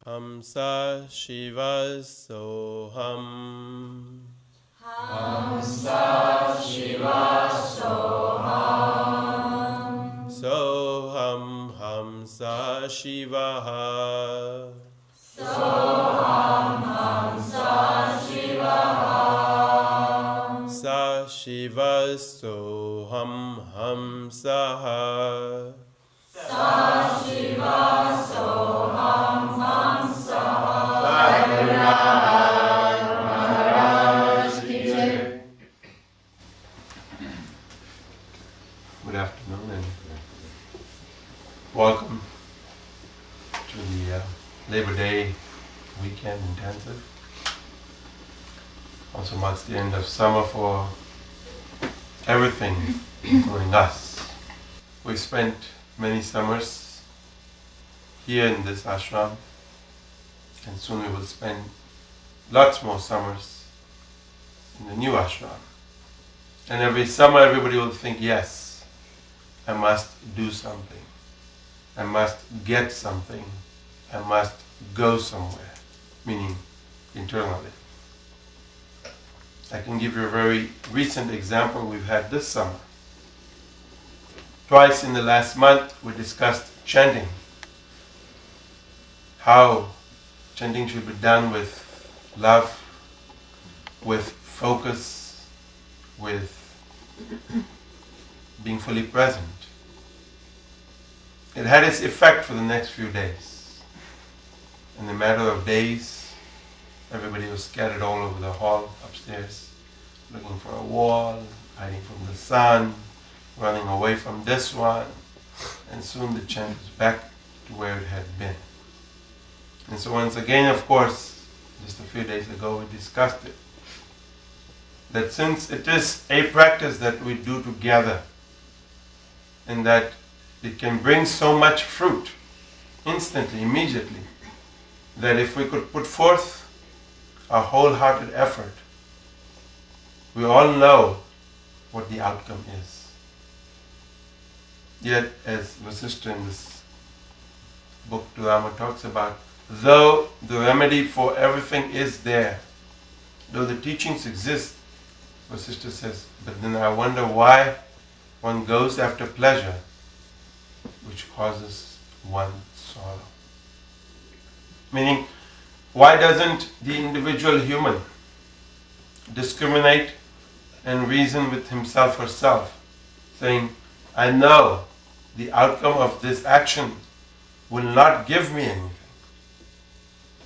Hamsa Shiva Soham. Hamsa Shiva Soham. Soham Hamsa Shiva. Soham Hamsa Shiva. Sa Shiva Soham Hamsaha. Sa Shiva Soham Hamsa. Maharaj Ki Jai. Good afternoon and welcome to the Labor Day weekend intensive. Also marks the end of summer for everything, including us. We spent many summers here in this ashram, and soon we will spend lots more summers in the new ashram. And every summer everybody will think, yes, I must do something. I must get something. I must go somewhere, meaning internally. I can give you a very recent example we've had this summer. Twice in the last month we discussed chanting. How chanting should be done with love, with focus, with being fully present. It had its effect for the next few days. In a matter of days, everybody was scattered all over the hall upstairs, looking for a wall, hiding from the sun, running away from this one, and soon the chant was back to where it had been. And so once again, of course, just a few days ago we discussed it, that since it is a practice that we do together, and that it can bring so much fruit instantly, immediately, that if we could put forth a wholehearted effort, we all know what the outcome is. Yet, as Vasishtha in this book Dharma talks about, though the remedy for everything is there, though the teachings exist, Vasishtha says, but then I wonder why one goes after pleasure which causes one sorrow. Meaning, why doesn't the individual human discriminate and reason with himself or herself, saying, I know the outcome of this action will not give me anything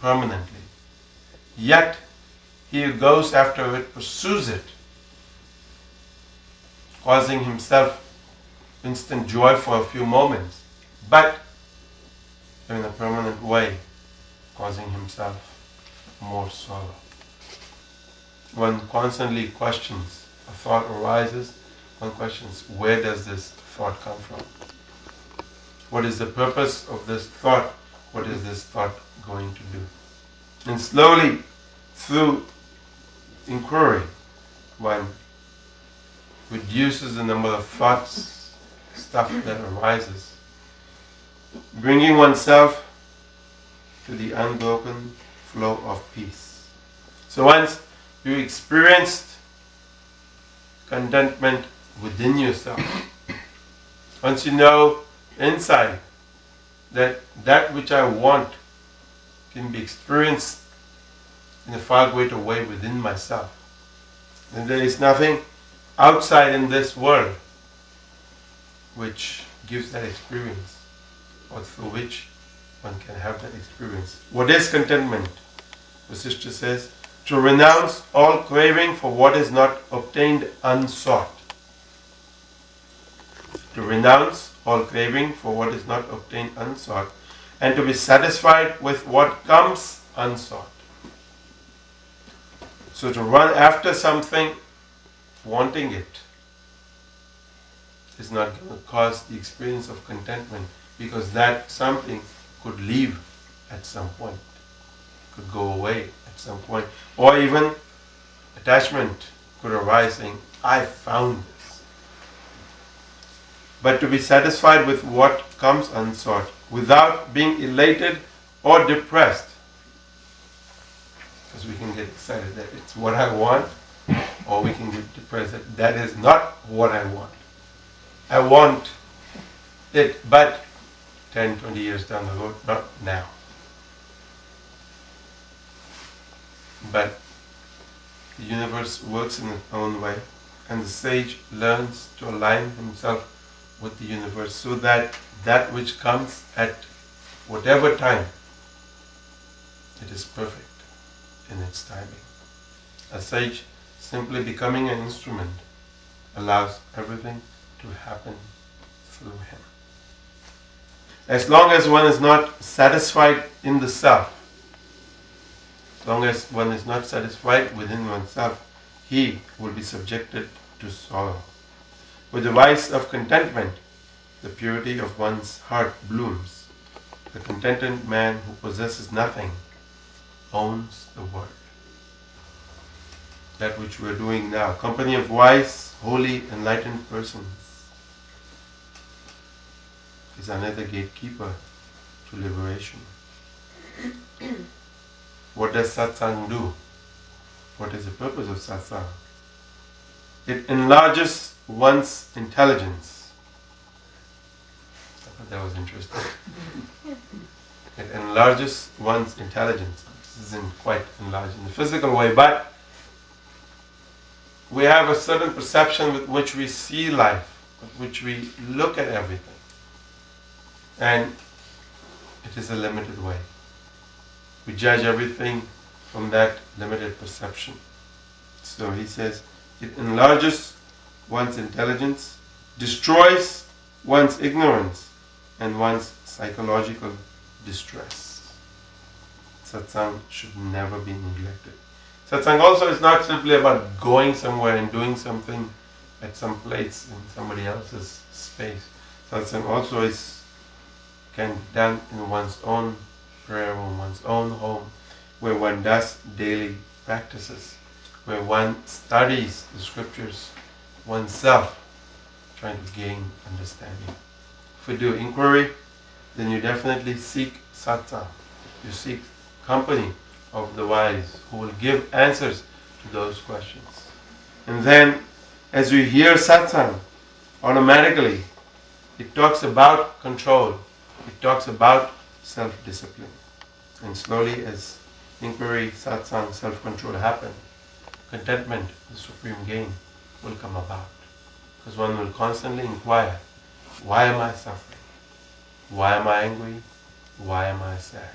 permanently. Yet, he who goes after it, pursues it, causing himself instant joy for a few moments, but in a permanent way, causing himself more sorrow. One constantly questions, a thought arises, one questions, where does this thought come from? What is the purpose of this thought? What is this thought going to do? And slowly, through inquiry, one reduces the number of thoughts, stuff that arises, bringing oneself to the unbroken flow of peace. So once you experienced contentment within yourself, once you know inside that that which I want can be experienced in a far greater way within myself, and there is nothing outside in this world which gives that experience, or through which one can have that experience. What is contentment? Vasishtha says, to renounce all craving for what is not obtained unsought. To renounce all craving for what is not obtained unsought, and to be satisfied with what comes unsought. So to run after something, wanting it, is not going to cause the experience of contentment, because that something could leave at some point, could go away at some point, or even attachment could arise saying, I found this. But to be satisfied with what comes unsought, without being elated or depressed. Because we can get excited that it's what I want, or we can get depressed that that is not what I want. I want it, but 10, 20 years down the road, not now. But the universe works in its own way, and the sage learns to align himself with the universe so that that which comes at whatever time, it is perfect in its timing. A sage simply becoming an instrument allows everything to happen through him. As long as one is not satisfied in the self, as long as one is not satisfied within oneself, he will be subjected to sorrow. With the vice of contentment, the purity of one's heart blooms. The contented man who possesses nothing owns the world. That which we are doing now, company of wise, holy, enlightened persons, is another gatekeeper to liberation. What does Satsang do? What is the purpose of Satsang? It enlarges one's intelligence. I thought that was interesting. It enlarges one's intelligence. This isn't quite enlarged in the physical way, but we have a certain perception with which we see life, with which we look at everything. And it is a limited way. We judge everything from that limited perception. So he says, it enlarges one's intelligence, destroys one's ignorance, and one's psychological distress. Satsang should never be neglected. Satsang also is not simply about going somewhere and doing something at some place in somebody else's space. Satsang also can be done in one's own prayer room, one's own home, where one does daily practices, where one studies the scriptures oneself, trying to gain understanding. If you do inquiry, then you definitely seek satsang. You seek company of the wise who will give answers to those questions. And then, as you hear satsang, automatically it talks about control. It talks about self-discipline. And slowly, as inquiry, satsang, self-control happen, contentment, the supreme gain, will come about. Because one will constantly inquire, why am I suffering? Why am I angry? Why am I sad?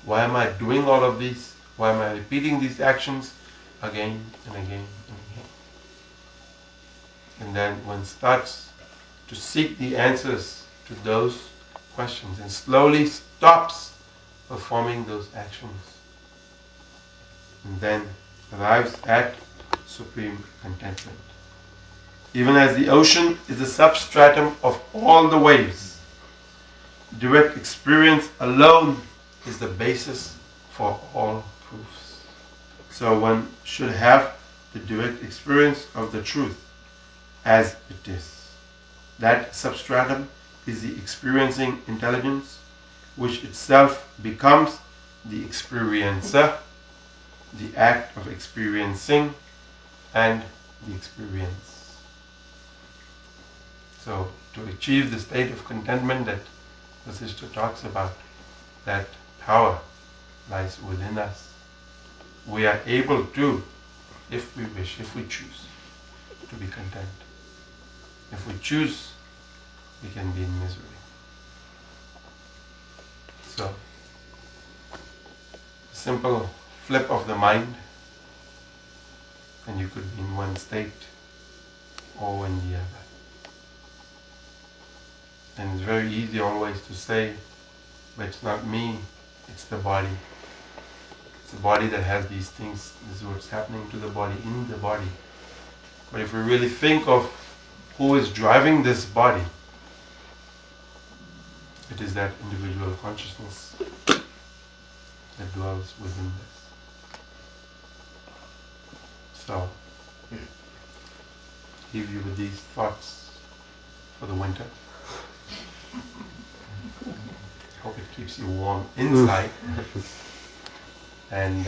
Why am I doing all of these? Why am I repeating these actions again and again and again? And then one starts to seek the answers to those questions and slowly stops performing those actions. And then arrives at supreme contentment. Even as the ocean is the substratum of all the waves, direct experience alone is the basis for all proofs. So one should have the direct experience of the truth as it is. That substratum is the experiencing intelligence, which itself becomes the experiencer, the act of experiencing, and the experience. So, to achieve the state of contentment that the sister talks about, that power lies within us. We are able to, if we wish, if we choose, to be content. If we choose, we can be in misery. So, a simple flip of the mind, and you could be in one state or in the other. And it's very easy always to say, but it's not me, it's the body. It's the body that has these things. This is what's happening to the body, in the body. But if we really think of who is driving this body, it is that individual consciousness that dwells within this. So, leave you with these thoughts for the winter. Hope it keeps you warm inside. And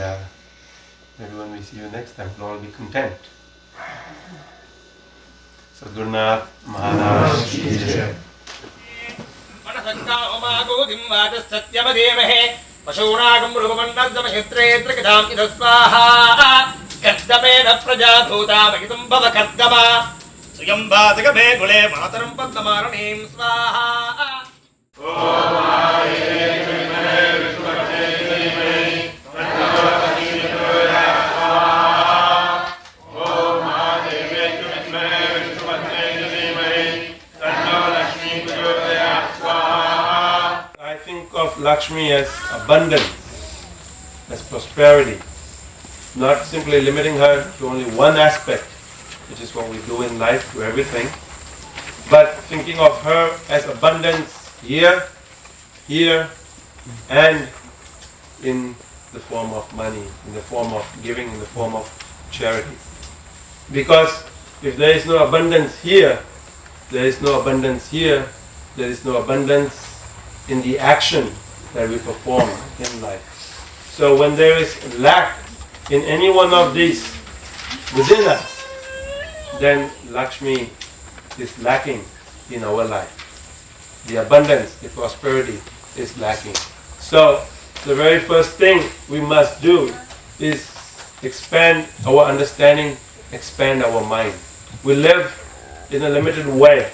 maybe when we see you next time, we'll all be content. So Gurnath Maharaj ki jai. पशूनागं मृगमण्डलक्षेत्रे त्रिकथाम् इद स्वाहा कर्दमेन प्रजाभूता महितं भव कर्दमा श्रियं भासकमे कुले मातरं पद्ममारणीं स्वाहा Of Lakshmi as abundance, as prosperity, not simply limiting her to only one aspect, which is what we do in life, to everything, but thinking of her as abundance here, and in the form of money, in the form of giving, in the form of charity. Because if there is no abundance here, there is no abundance here, there is no abundance in the action that we perform in life. So when there is lack in any one of these within us, then Lakshmi is lacking in our life. The abundance, the prosperity is lacking. So the very first thing we must do is expand our understanding, expand our mind. We live in a limited way.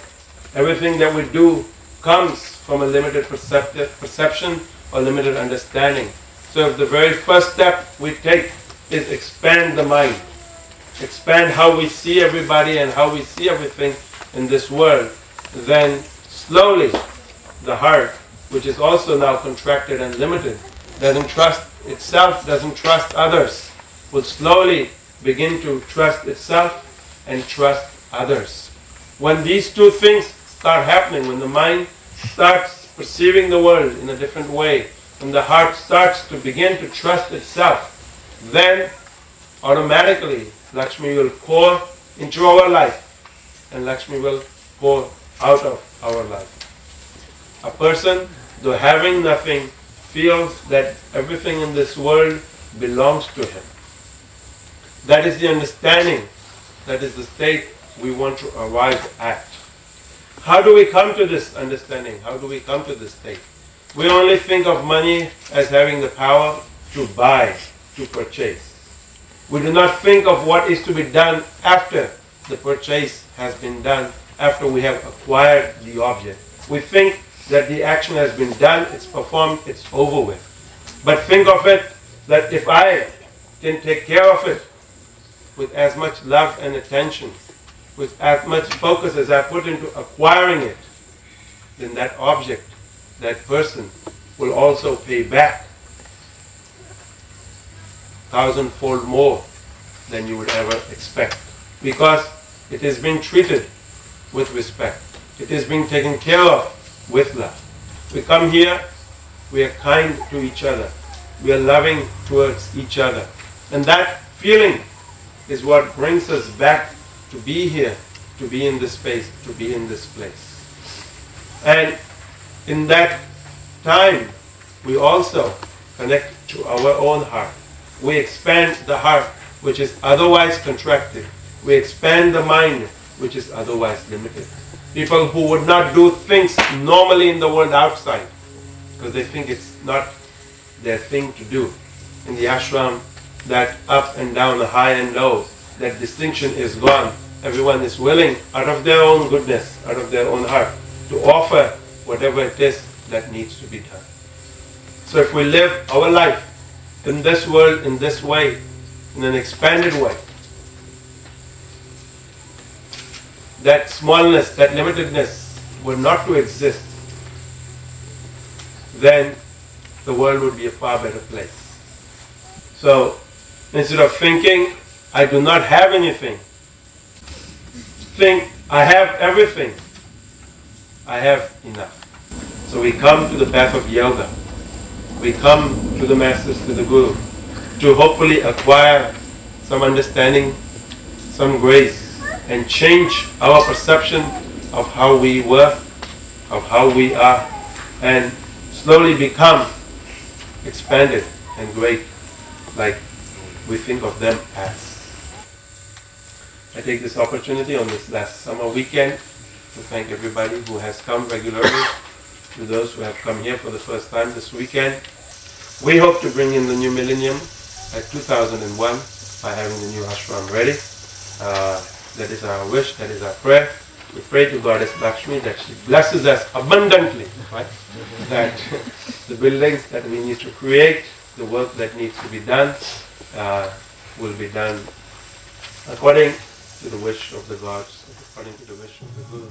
Everything that we do comes from a limited perception or limited understanding. So if the very first step we take is expand the mind, expand how we see everybody and how we see everything in this world, then slowly the heart, which is also now contracted and limited, doesn't trust itself, doesn't trust others, will slowly begin to trust itself and trust others. When these two things start happening, when the mind starts perceiving the world in a different way, when the heart starts to begin to trust itself, then automatically Lakshmi will pour into our life and Lakshmi will pour out of our life. A person, though having nothing, feels that everything in this world belongs to him. That is the understanding, that is the state we want to arrive at. How do we come to this understanding? How do we come to this state? We only think of money as having the power to buy, to purchase. We do not think of what is to be done after the purchase has been done, after we have acquired the object. We think that the action has been done, it's performed, it's over with. But think of it that if I can take care of it with as much love and attention, with as much focus as I put into acquiring it, then that object, that person, will also pay back 1,000-fold more than you would ever expect. Because it is being treated with respect. It is being taken care of with love. We come here, we are kind to each other. We are loving towards each other. And that feeling is what brings us back to be here, to be in this space, to be in this place. And in that time, we also connect to our own heart. We expand the heart, which is otherwise contracted. We expand the mind, which is otherwise limited. People who would not do things normally in the world outside, because they think it's not their thing to do. In the ashram, that up and down, the high and low, that distinction is gone. Everyone is willing, out of their own goodness, out of their own heart, to offer whatever it is that needs to be done. So if we live our life in this world, in this way, in an expanded way, that smallness, that limitedness were not to exist, then the world would be a far better place. So instead of thinking, I do not have anything, think, I have everything. I have enough. So we come to the path of yoga. We come to the masters, to the Guru, to hopefully acquire some understanding, some grace, and change our perception of how we were, of how we are, and slowly become expanded and great like we think of them as. I take this opportunity on this last summer weekend to thank everybody who has come regularly, to those who have come here for the first time this weekend. We hope to bring in the new millennium at 2001 by having the new ashram ready. That is our wish, that is our prayer. We pray to Goddess Lakshmi that she blesses us abundantly, right? That the buildings that we need to create, the work that needs to be done, will be done according to the wish of the gods, according to the wish of the Guru.